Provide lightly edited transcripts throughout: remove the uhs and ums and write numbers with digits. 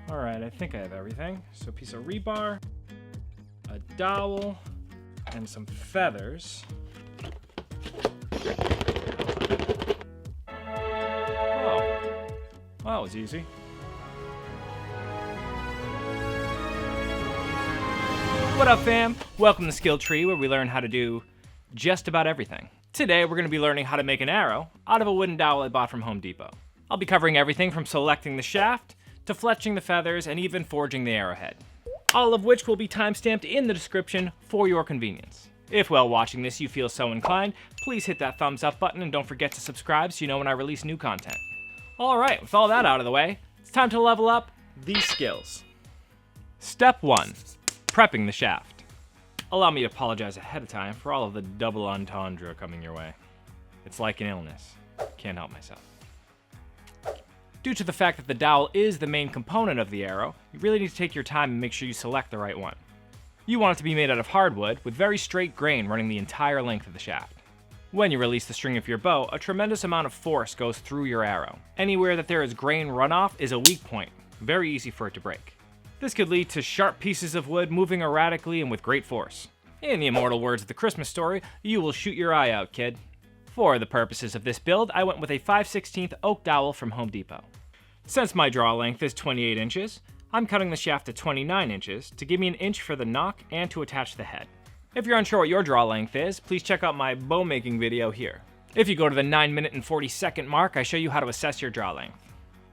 Alright, I think I have everything. So a piece of rebar, a dowel, and some feathers. Oh, well, that was easy. What up, fam? Welcome to Skill Tree, where we learn how to do just about everything. Today, we're going to be learning how to make an arrow out of a wooden dowel I bought from Home Depot. I'll be covering everything from selecting the shaft, to fletching the feathers, and even forging the arrowhead. All of which will be timestamped in the description for your convenience. If while watching this you feel so inclined, please hit that thumbs up button and don't forget to subscribe so you know when I release new content. Alright, with all that out of the way, it's time to level up these skills. Step 1. Prepping the shaft. Allow me to apologize ahead of time for all of the double entendre coming your way. It's like an illness. Can't help myself. Due to the fact that the dowel is the main component of the arrow, you really need to take your time and make sure you select the right one. You want it to be made out of hardwood with very straight grain running the entire length of the shaft. When you release the string of your bow, a tremendous amount of force goes through your arrow. Anywhere that there is grain runoff is a weak point, very easy for it to break. This could lead to sharp pieces of wood moving erratically and with great force. In the immortal words of the Christmas story, you will shoot your eye out, kid. For the purposes of this build, I went with a 5/16 oak dowel from Home Depot. Since my draw length is 28 inches, I'm cutting the shaft to 29 inches to give me an inch for the knock and to attach the head. If you're unsure what your draw length is, please check out my bow making video here. If you go to the 9-minute and 40-second mark, I show you how to assess your draw length.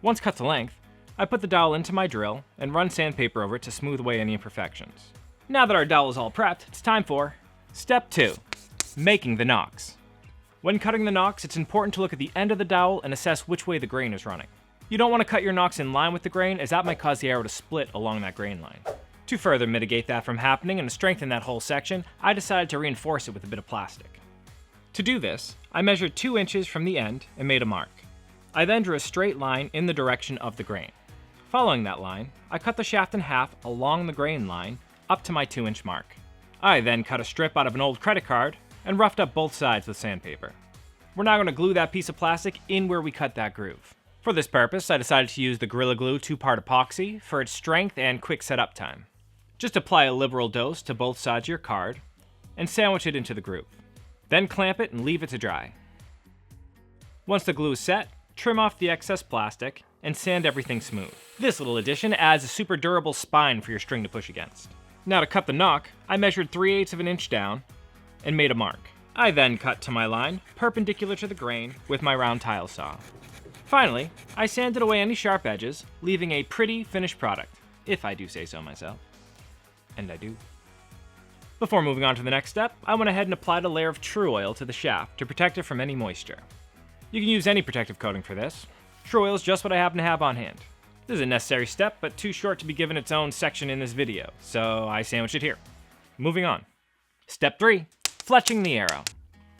Once cut to length, I put the dowel into my drill and run sandpaper over it to smooth away any imperfections. Now that our dowel is all prepped, it's time for Step 2. Making the knocks. When cutting the knocks, it's important to look at the end of the dowel and assess which way the grain is running. You don't want to cut your knocks in line with the grain, as that might cause the arrow to split along that grain line. To further mitigate that from happening and to strengthen that whole section, I decided to reinforce it with a bit of plastic. To do this, I measured 2 inches from the end and made a mark. I then drew a straight line in the direction of the grain. Following that line, I cut the shaft in half along the grain line up to my 2-inch mark. I then cut a strip out of an old credit card and roughed up both sides with sandpaper. We're now going to glue that piece of plastic in where we cut that groove. For this purpose, I decided to use the Gorilla Glue 2-part epoxy for its strength and quick setup time. Just apply a liberal dose to both sides of your card and sandwich it into the groove. Then clamp it and leave it to dry. Once the glue is set, trim off the excess plastic and sand everything smooth. This little addition adds a super durable spine for your string to push against. Now to cut the knock, I measured 3/8 of an inch down and made a mark. I then cut to my line, perpendicular to the grain, with my round tile saw. Finally, I sanded away any sharp edges, leaving a pretty finished product, if I do say so myself. And I do. Before moving on to the next step, I went ahead and applied a layer of True Oil to the shaft to protect it from any moisture. You can use any protective coating for this. True Oil is just what I happen to have on hand. This is a necessary step, but too short to be given its own section in this video, so I sandwiched it here. Moving on. Step 3. Fletching the arrow.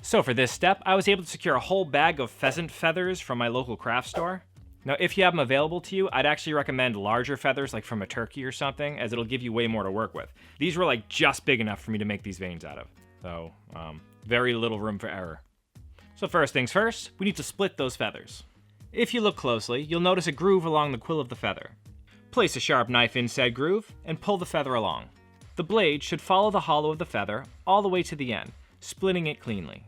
So for this step, I was able to secure a whole bag of pheasant feathers from my local craft store. Now, if you have them available to you, I'd actually recommend larger feathers, like from a turkey or something, as it'll give you way more to work with. These were like just big enough for me to make these veins out of. So, very little room for error. So first things first, we need to split those feathers. If you look closely, you'll notice a groove along the quill of the feather. Place a sharp knife in said groove and pull the feather along. The blade should follow the hollow of the feather all the way to the end, splitting it cleanly.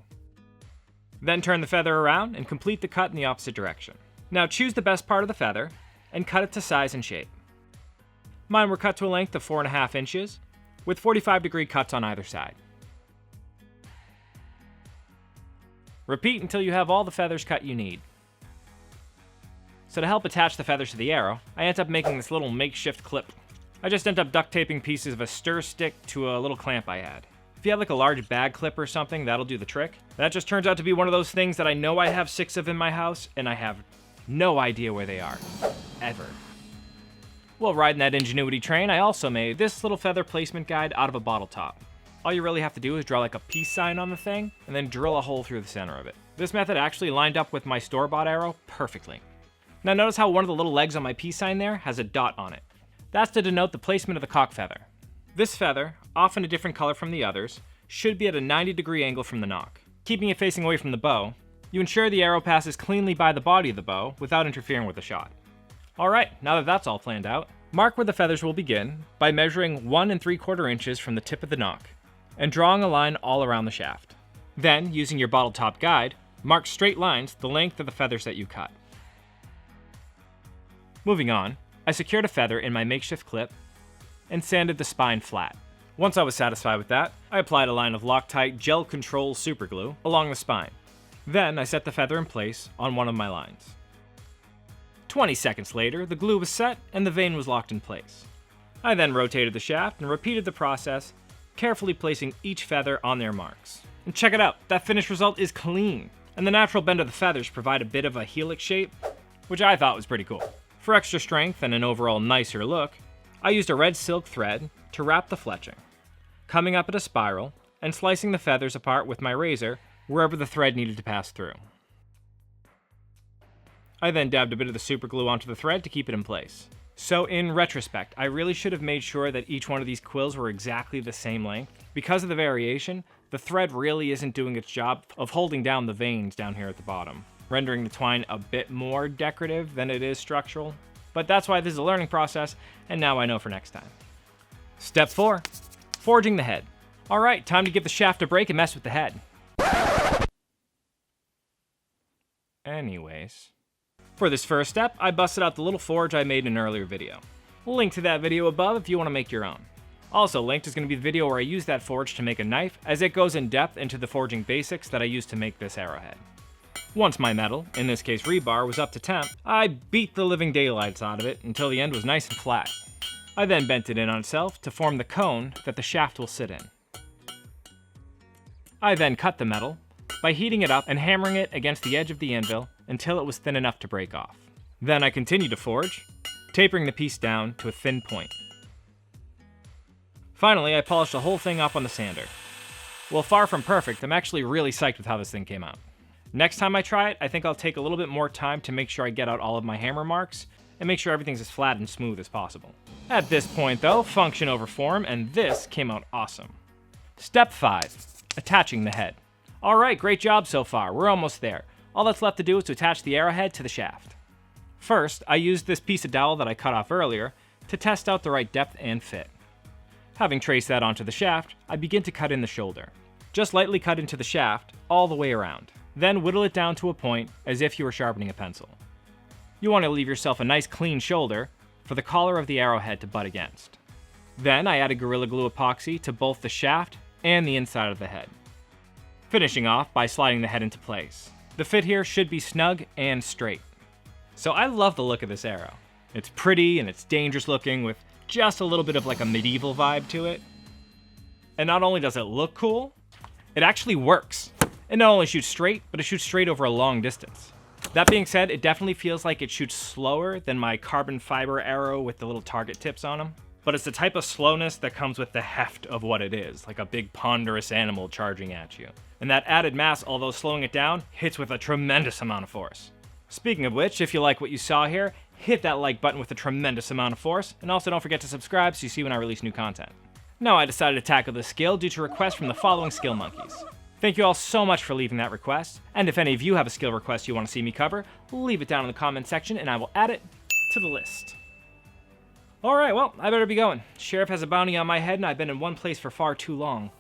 Then turn the feather around and complete the cut in the opposite direction. Now choose the best part of the feather and cut it to size and shape. Mine were cut to a length of 4.5 inches, with 45-degree cuts on either side. Repeat until you have all the feathers cut you need. So to help attach the feathers to the arrow, I ended up making this little makeshift clip. I just ended up duct taping pieces of a stir stick to a little clamp I had. If you have like a large bag clip or something, that'll do the trick. That just turns out to be one of those things that I know I have 6 of in my house, and I have no idea where they are. Ever. While riding that ingenuity train, I also made this little feather placement guide out of a bottle top. All you really have to do is draw like a peace sign on the thing, and then drill a hole through the center of it. This method actually lined up with my store-bought arrow perfectly. Now notice how one of the little legs on my peace sign there has a dot on it. That's to denote the placement of the cock feather. This feather, often a different color from the others, should be at a 90-degree angle from the knock. Keeping it facing away from the bow, you ensure the arrow passes cleanly by the body of the bow without interfering with the shot. Alright, now that that's all planned out, Mark where the feathers will begin by measuring 1 3/4 inches from the tip of the knock and drawing a line all around the shaft. Then, using your bottle top guide, mark straight lines the length of the feathers that you cut. Moving on, I secured a feather in my makeshift clip and sanded the spine flat. Once I was satisfied with that, I applied a line of Loctite Gel Control Superglue along the spine. Then I set the feather in place on one of my lines. 20 seconds later, the glue was set and the vane was locked in place. I then rotated the shaft and repeated the process, carefully placing each feather on their marks. And check it out, that finished result is clean. And the natural bend of the feathers provide a bit of a helix shape, which I thought was pretty cool. For extra strength and an overall nicer look, I used a red silk thread to wrap the fletching, coming up at a spiral and slicing the feathers apart with my razor wherever the thread needed to pass through. I then dabbed a bit of the super glue onto the thread to keep it in place. So in retrospect, I really should have made sure that each one of these quills were exactly the same length. Because of the variation, the thread really isn't doing its job of holding down the veins down here at the bottom, rendering the twine a bit more decorative than it is structural. But that's why this is a learning process, and now I know for next time. Step 4, forging the head. All right, time to give the shaft a break and mess with the head. Anyways, for this first step, I busted out the little forge I made in an earlier video. Link to that video above if you want to make your own. Also linked is going to be the video where I use that forge to make a knife, as it goes in depth into the forging basics that I used to make this arrowhead. Once my metal, in this case rebar, was up to temp, I beat the living daylights out of it until the end was nice and flat. I then bent it in on itself to form the cone that the shaft will sit in. I then cut the metal by heating it up and hammering it against the edge of the anvil until it was thin enough to break off. Then I continued to forge, tapering the piece down to a thin point. Finally, I polished the whole thing up on the sander. While far from perfect, I'm actually really psyched with how this thing came out. Next time I try it, I think I'll take a little bit more time to make sure I get out all of my hammer marks and make sure everything's as flat and smooth as possible. At this point though, function over form, and this came out awesome. Step 5, attaching the head. Alright, great job so far, we're almost there. All that's left to do is to attach the arrowhead to the shaft. First, I used this piece of dowel that I cut off earlier to test out the right depth and fit. Having traced that onto the shaft, I begin to cut in the shoulder. Just lightly cut into the shaft, all the way around. Then whittle it down to a point as if you were sharpening a pencil. You want to leave yourself a nice clean shoulder for the collar of the arrowhead to butt against. Then I added Gorilla Glue epoxy to both the shaft and the inside of the head, finishing off by sliding the head into place. The fit here should be snug and straight. So I love the look of this arrow. It's pretty and it's dangerous looking with just a little bit of like a medieval vibe to it. And not only does it look cool, it actually works. It not only shoots straight, but it shoots straight over a long distance. That being said, it definitely feels like it shoots slower than my carbon fiber arrow with the little target tips on them. But it's the type of slowness that comes with the heft of what it is, like a big ponderous animal charging at you. And that added mass, although slowing it down, hits with a tremendous amount of force. Speaking of which, if you like what you saw here, hit that like button with a tremendous amount of force, and also don't forget to subscribe so you see when I release new content. Now I decided to tackle this skill due to requests from the following skill monkeys. Thank you all so much for leaving that request, and if any of you have a skill request you want to see me cover, leave it down in the comment section and I will add it to the list. Alright, well, I better be going. Sheriff has a bounty on my head and I've been in one place for far too long.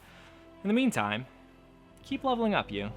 In the meantime, keep leveling up, you.